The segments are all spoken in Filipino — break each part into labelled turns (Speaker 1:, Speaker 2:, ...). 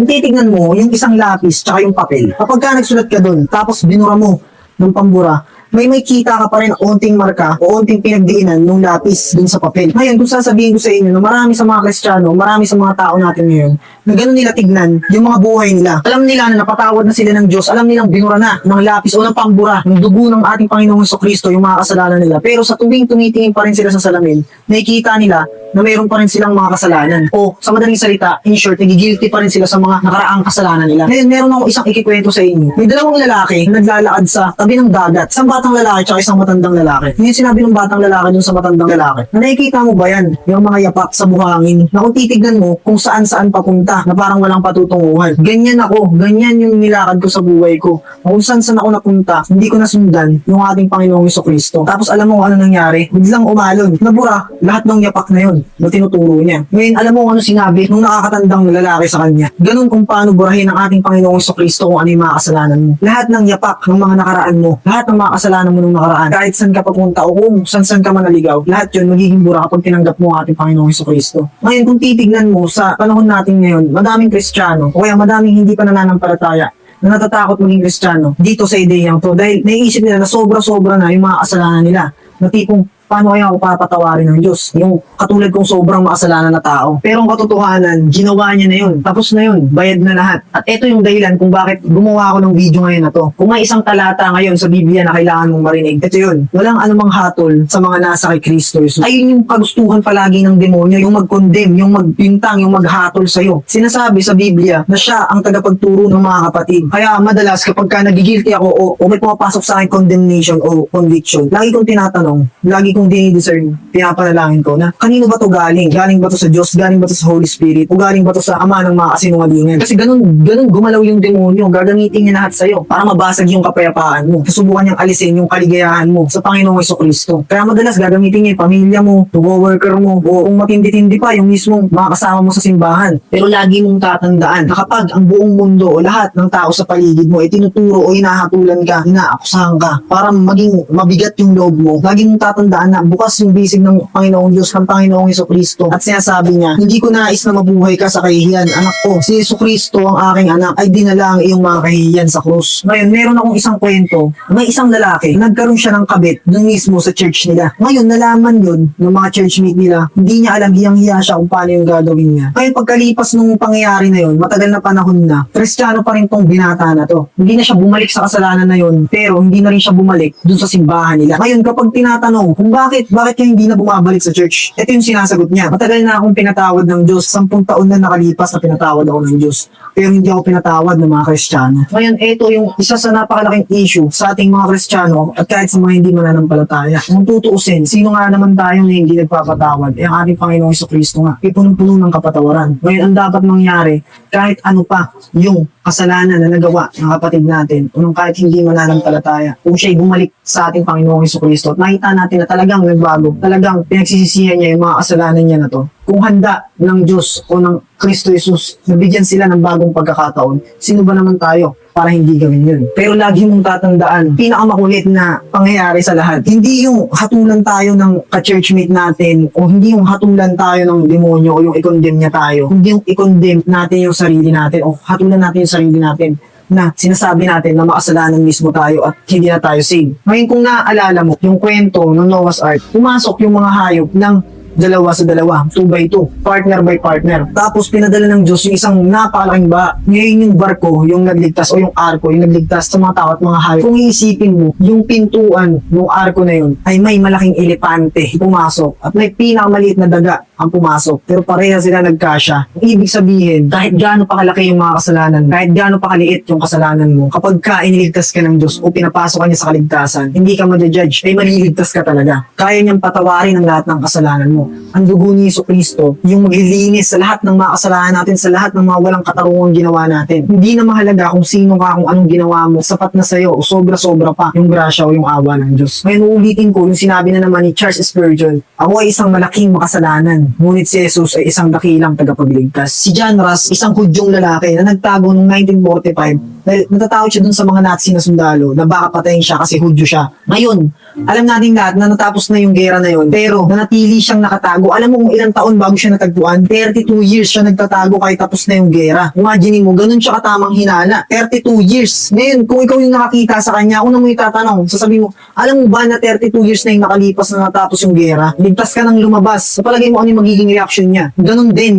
Speaker 1: Kung titignan mo, yung isang lapis tsaka yung papel, kapag ka nagsulat ka dun, tapos binura mo ng pambura, may kita ka pa rin onting marka o onting pinagdiinan ng lapis dun sa papel. Ngayon, kung sasabihin ko sa inyo na marami sa mga Kristiyano, marami sa mga tao natin ngayon, na gano'n nila tignan yung mga buhay nila. Alam nila na napatawad na sila ng Diyos, alam nilang binura na ng lapis o ng pambura, ng dugo ng ating Panginoong Jesucristo yung mga kasalanan nila. Pero sa tuwing tumitingin pa rin sila sa salamin, nakikita nila na mayroon pa rin silang mga kasalanan. O sa madaling salita, in short, nagigilty pa rin sila sa mga nakaraang kasalanan nila. Ngayon, meron ako isang ikikwento sa inyo. May dalawang lalaki na naglalakad sa tabi ng dagat. Isang batang lalaki at isang matandang lalaki. Ngayon sinabi ng batang lalaki dun sa matandang lalaki, na nakikita mo ba yan? Yung mga yapak sa buhangin. Na kung titignan mo kung saan-saan papunta, na parang walang patutunguhan. Ganyan ako. Ganyan yung nilakad ko sa buhay ko. Kung saan-saan ako napunta, hindi ko nasundan yung ating Panginoong Jesucristo. Tapos alam mo kung ano nangyari? Biglang umalon. Nabura lahat ng yapak na yun na tinuturo niya. Ngayon, alam mo kung ano sinabi nung nakakatandang lalaki sa kanya. Ganun kung paano burahin ang ating Panginoong Jesucristo kung ano yung mga kasalanan mo. Lahat ng yapak ng mga nakaraan mo, lahat ng mga kasalanan mo nung nakaraan, kahit saan ka papunta o kung saan ka manaligaw, lahat yun magiging bura kapag tinanggap mo ang ating Panginoong Jesucristo. Ngayon, kung titignan mo sa panahon natin ngayon, madaming Kristiyano o kaya madaming hindi pa nananampalataya na natatakot maging Kristiyano dito sa ideyang to dahil naiisip nila na sobra-sobra na yung mga kasalanan nila. Na tipong, paano kaya ako papatawarin ng Diyos? Yung katulad kong sobrang makasalanan na tao. Pero ang katotohanan, ginawa niya na yun. Tapos na yun, bayad na lahat. At ito yung dahilan kung bakit gumawa ako ng video ngayon na to. Kung may isang talata ngayon sa Biblia na kailangan mong marinig, ito yun. Walang anumang hatol sa mga nasa kay Kristo Jesus. Ayun yung kagustuhan palagi ng demonyo, yung mag-condemn, yung magpintang, yung maghatol sa'yo. Sinasabi sa Biblia na siya ang tagapagturo ng mga kapatid. Kaya madalas kapag ka nagigilty ako o may pumapasok sa akin condemnation o conviction, lagi kong tinatanong, lagi kong dinidiscern, pinapanalangin ko na kanino ba to galing? Galing ba to sa Diyos? Galing ba to sa Holy Spirit? O galing ba to sa ama ng mga kasinungalingan? Kasi ganun gumalaw yung demonyo. Gagamitin niya lahat sa'yo para mabasag yung kapayapaan mo. Susubukan niyang alisin yung kaligayahan mo sa Panginoong Jesucristo. Kaya madalas gagamitin niya yung pamilya mo, yung co-worker mo, o kung matindi-tindi pa, yung mismong mga kasama mo sa simbahan. Pero lagi mong tatandaan na kapag ang buong mundo o lahat ng tao sa paligid mo ay tinuturo o hinahatulan ka, inaakusahan ka, para maging mabigat yung loob mo, lagi mong tatandaan na bukas yung bisig ng Panginoong Diyos, ng Panginoong Jesucristo. At sinasabi niya, hindi ko nais na mabuhay ka sa kahihiyan. Anak ko, si Jesucristo ang aking anak ay dinala ang iyong mga kahihiyan sa krus. Ngayon, meron akong isang kwento. May isang lalaki, nagkaroon siya ng kabit dun mismo sa church nila. Ngayon, nalaman yun ng mga churchmate nila. Hindi niya alam, hiyang-hiya siya kung paano yung gagawin niya. Ngayon, pagkalipas nung pangyayari na yun, matagal na panahon na, Kristiyano pa rin tong binata na to. Hindi na siya bumalik sa kasalanan na yun, pero hindi na rin siya bumalik dun sa simbahan nila. Ngayon, kapag tinatanong kung bakit ka hindi na bumabalik sa church? Ito yung sinasagot niya. Matagal na akong pinatawad ng Diyos. 10 taon na nakalipas na pinatawad ako ng Diyos. Pero hindi ako pinatawad ng mga Kristiyano. Ngayon, ito yung isa sa napakalaking issue sa ating mga Kristiyano at kahit sa mga hindi mananampalataya. Kung tutuusin, sino nga naman tayo na hindi nagpapatawad? Eh, ang ating Panginoong Jesucristo nga. Ipunong-puno ng kapatawaran. Ngayon, ang dapat mangyari, kahit ano pa yung kasalanan na nagawa ng kapatid natin o nung kahit hindi mananampalataya, kung siya'y bumalik sa ating Panginoong Jesucristo at nakita natin na talagang nagbago, talagang pinagsisisihan niya yung mga kasalanan niya na to. Kung handa ng Diyos o ng Kristo Jesus, nabigyan sila ng bagong pagkakataon, sino ba naman tayo para hindi gawin yun? Pero lagi mong tatandaan, pinakamakulit na pangyayari sa lahat, hindi yung hatulan tayo ng ka-churchmate natin o hindi yung hatulan tayo ng demonyo o yung i-condemn niya tayo, hindi yung i-condemn natin yung sarili natin o hatulan natin yung sarili natin na sinasabi natin na makasalanan mismo tayo at hindi na tayo saved. Ngayon kung naaalala mo yung kwento ng Noah's Ark, pumasok yung mga hayop ng dalawa sa dalawa, 2x2, partner by partner. Tapos pinadala ng Diyos yung isang napakalaking ba. Ngayon yung barko, yung nagligtas o yung arko, yung nagligtas sa mga tao at mga hayop. Kung iisipin mo, yung pintuan ng arko na yun ay may malaking elepante pumasok at may pinakamaliit na daga ang pumasok. Pero pareha sila nagkasya. Ibig sabihin, kahit gaano pa kalaki yung mga kasalanan, kahit gaano pa kaliit yung kasalanan mo, kapag ka iniligtas ka ng Diyos o pinapasok ka niya sa kaligtasan, hindi ka ma-judge, ay maliligtas ka talaga. Kaya niyang patawarin ang lahat ng kasalanan mo. Ang dugo ni Jesucristo, yung maglilinis sa lahat ng mga kasalanan natin, sa lahat ng mga walang katarungang ginawa natin. Hindi na mahalaga kung sino ka, kung anong ginawa mo, sapat na sa'yo o sobra-sobra pa yung grasya o yung awa ng Diyos. Ngayon uulitin ko yung sinabi na naman ni Charles Spurgeon, ako ay isang malaking makasalanan, ngunit si Jesus ay isang dakilang tagapagligtas. Si John Ross, isang Hudyong lalaki na nagtago noong 1945 Dahil natatakot siya dun sa mga Nazi na sundalo na baka patayin siya kasi Hudyo siya. Ngayon, alam natin lahat na natapos na yung gera na yun, pero nanatili siyang nakatago. Alam mo kung ilang taon bago siya natagpuan? 32 years siya nagtatago kahit tapos na yung gera. Imagine mo, ganun siya katamang hinala. 32 years. Ngayon, kung ikaw yung nakakita sa kanya, una mo itatanong, sasabihin mo, alam mo ba na 32 years na yung nakalipas na natapos yung gera? Ligtas ka nang lumabas. Sa palagay mo, ano yung magiging reaction niya? Ganun din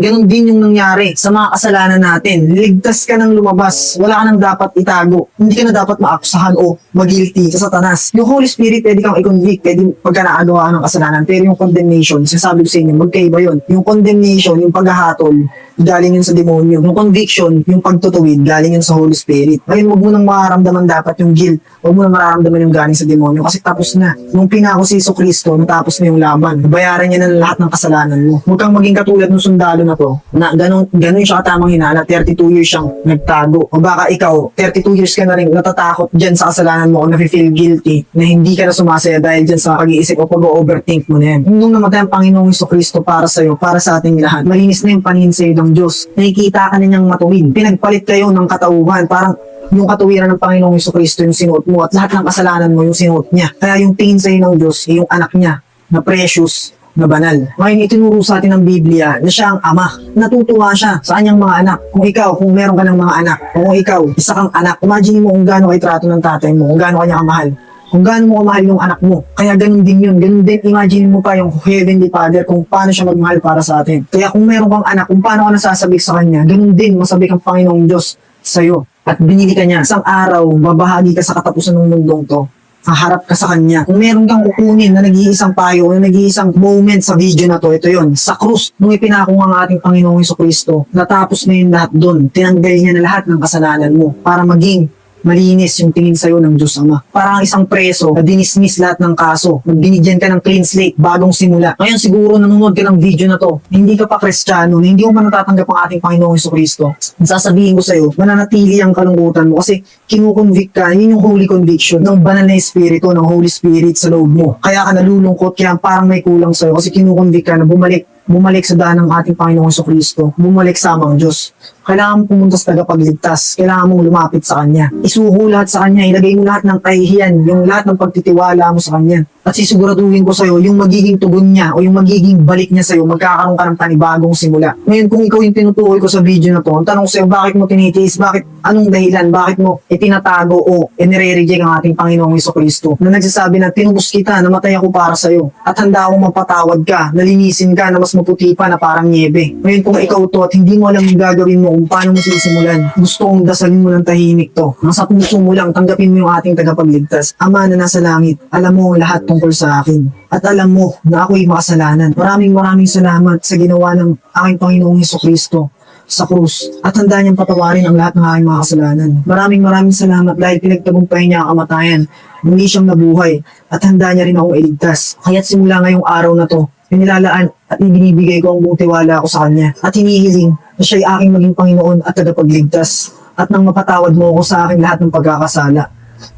Speaker 1: yung nangyari sa mga kasalanan natin. Ligtas ka nang lumabas. Wala ka nang dapat itago. Hindi ka na dapat maaksahan o magilty sa Satanas. Yung Holy Spirit, pwede kang i-convict, pwede pagka nakagawa ng kasalanan. Pero yung condemnation, sinasabi ko sa inyo, magkaiba yun. Yung condemnation, yung paghahatol, galing yun sa demonyo. Yung conviction, yung pagtutuwid, galing yun sa Holy Spirit. Ngayon, huwag mo nang mararamdaman dapat yung guilt. Huwag mo nang mararamdaman yung galing sa demonyo kasi tapos na. Nung pinako si Jesucristo, natapos na yung laban. Bayaran niya na lahat ng kasalanan mo. Huwag kang maging katulad ng sundalo na to, na ganun siya katamang hinala, 32 years siyang nagtago. O baka ikaw, 32 years ka na rin natatakot dyan sa kasalanan mo o nafe-feel guilty na hindi ka na sumasaya dahil dyan sa pag-iisip o pag-overthink mo na yan. Nung namatay ang Panginoong Jesucristo para sa'yo, para sa ating lahat, malinis na yung paningin sa'yo ng Diyos. Nakikita ka na niyang matuwid. Pinagpalit kayo ng katauhan. Parang yung katuwiran ng Panginoong Jesucristo yung sinuot mo at lahat ng kasalanan mo yung sinuot niya. Kaya yung tingin sa'yo ng Diyos ay yung anak niya na precious, na banal. Ngayon, itinuro sa atin ng Biblia na siya ang ama. Natutuwa siya sa kanyang mga anak. Kung meron ka ng mga anak, o kung ikaw, isa kang anak, imagine mo kung gaano kay trato ng tatay mo, kung gaano kanya kamahal. Kung gaano mo kamahal yung anak mo. Kaya ganun din yun. Ganun din, imagine mo pa yung Heavenly Father kung paano siya magmahal para sa atin. Kaya kung meron kang anak, kung paano ka nasasabik sa kanya, ganun din masabik ang Panginoong Diyos sa'yo. At binili ka niya. Isang araw, babahagi ka sa katapusan ng mundong to. Haharap ka sa kanya. Kung meron kang kukunin na nag-iisang payo o nag-iisang moment sa video na to, ito yon sa krus, nung ipinako ang ating Panginoong Jesucristo, natapos na yung lahat doon. Tinanggal niya na lahat ng kasalanan mo para maging malinis yung tingin sa'yo ng Diyos Ama. Parang isang preso na dinismiss lahat ng kaso. Binigyan ka ng clean slate, bagong simula. Ngayon siguro nanonood ka ng video na to, hindi ka pa Kristiyano, hindi mo pa natatanggap ang ating Panginoong Jesucristo. Sasabihin ko sa'yo, mananatili ang kalungkutan mo kasi kinukonvict ka, yun yung holy conviction ng banal na espiritu, ng Holy Spirit sa loob mo. Kaya ka nalulungkot, kaya parang may kulang sa'yo kasi kinukonvict ka na bumalik sa daan ng ating Panginoong Jesucristo, bumalik sa amang Diyos. Kailangan mo pumunta sa tagapagligtas, kailangan mong lumapit sa Kanya. Isuko lahat sa Kanya, ilagay mo lahat ng kahihiyan, yung lahat ng pagtitiwala mo sa Kanya. At sisiguraduhin ko sa'yo, yung magiging tugon niya o yung magiging balik niya sa'yo, magkakaroon ka ng panibagong simula. Ngayon, kung ikaw yung tinutukoy ko sa video na to, ang tanong sa'yo, bakit mo tinitiis, anong dahilan, bakit mo itinatago o nire-reject ang ating Panginoong Jesucristo na nagsasabi na tinubos kita, namatay ako para sa'yo, at handa akong mapatawad ka, nalinisin ka na mas maputi pa na parang niebe. Ngayon, kung ikaw to at hindi mo alam yung gagawin mo kung paano mo sisimulan, gusto kong dasalin mo ng tahimik to. Nasa puso mo lang, tanggapin mo yung ating tagapagligtas. Ama na nasa langit, alam mo lahat tungkol sa akin. At alam mo na ako'y makasalanan. Maraming salamat sa ginawa ng aking Panginoong Jesucristo sa krus. At handa niyang patawarin ang lahat ng aking mga kasalanan. Maraming salamat dahil pinagtagumpay niya ang kamatayan. Muli siyang nabuhay at handa niya rin akong iligtas. Kaya't simula ngayong araw na to, inilalaan at ibinibigay ko ang buong tiwala ko sa Kanya. At hinihiling na siya'y aking maging Panginoon at tagapagligtas. At nang mapatawad mo ako sa aking lahat ng pagkakasala,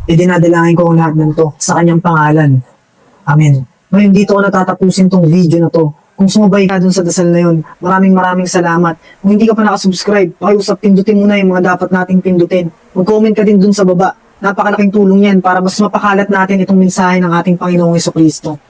Speaker 1: dinadalangin ko ang lahat ng to sa Kanyang pangalan. Amen. Ngayon dito ko natatapusin tong video na to. Kung sumabay ka dun sa dasal na yun, maraming salamat. Kung hindi ka pa nakasubscribe, pakiusap pindutin mo na yung mga dapat nating pindutin. Mag-comment ka din dun sa baba. Napakalaking tulong yan para mas mapakalat natin itong mensahe ng ating Panginoong Jesucristo.